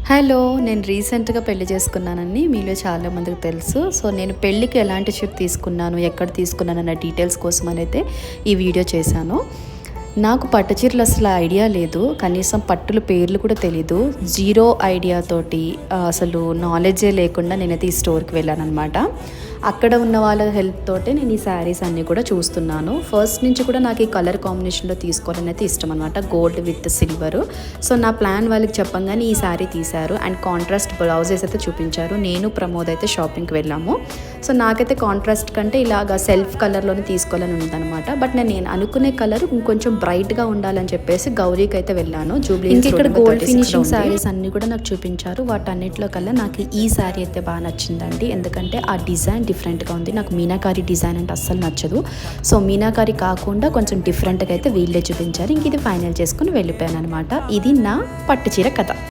Hello! నేను రీసెంట్‌గా పెళ్లి చేసుకున్నానని మీలో చాలామందికి తెలుసు. సో, నేను పెళ్ళికి ఎలాంటి షూట్ తీసుకున్నాను, ఎక్కడ తీసుకున్నానన్న డీటెయిల్స్ కోసమనైతే ఈ వీడియో చేశాను. నాకు పట్టు చీరలు అసలు ఐడియా లేదు. కనీసం పట్టుల పేర్లు కూడా తెలీదు. జీరో ఐడియా తోటి అసలు నాలెడ్జే లేకుండా నేనైతే ఈ స్టోర్‌కి వెళ్ళాననమాట. అక్కడ ఉన్న వాళ్ళ హెల్ప్ తోటే నేను ఈ శారీస్ అన్నీ కూడా చూస్తున్నాను. ఫస్ట్ నుంచి కూడా నాకు ఈ కలర్ కాంబినేషన్‌లో తీసుకోవాలని అయితే ఇష్టం అనమాట. Gold with silver. సో, నా ప్లాన్ వాళ్ళకి చెప్పంగానే ఈ శారీ తీశారు అండ్ కాంట్రాస్ట్ బ్లౌజెస్ అయితే చూపించారు. నేను ప్రమోద్ అయితే షాపింగ్‌కి వెళ్ళాము. సో, నాకైతే కాంట్రాస్ట్ కంటే ఇలాగా సెల్ఫ్ కలర్‌లోనే తీసుకోవాలని ఉందనమాట. బట్ నేను అనుకునే కలర్ ఇంకొంచెం బ్రైట్‌గా ఉండాలని చెప్పేసి గౌరీకి అయితే వెళ్ళాను. జూబ్లీ హిల్స్ ఇక్కడ గోల్డ్ ఫినిషింగ్ శారీస్ అన్నీ కూడా నాకు చూపించారు. వాటన్నిటిలో కల్లా నాకు ఈ శారీ అయితే బాగా నచ్చిందండి. ఎందుకంటే ఆ డిజైన్ డిఫరెంట్గా ఉంది. నాకు మీనాకారి డిజైన్ అంటే అస్సలు నచ్చదు. సో, మీనాకారి కాకుండా కొంచెం డిఫరెంట్గా అయితే వీళ్ళే చూపించారు. ఇంక ఇది ఫైనల్ చేసుకుని వెళ్ళిపోయాను అనమాట. ఇది నా పట్టు చీర కథ.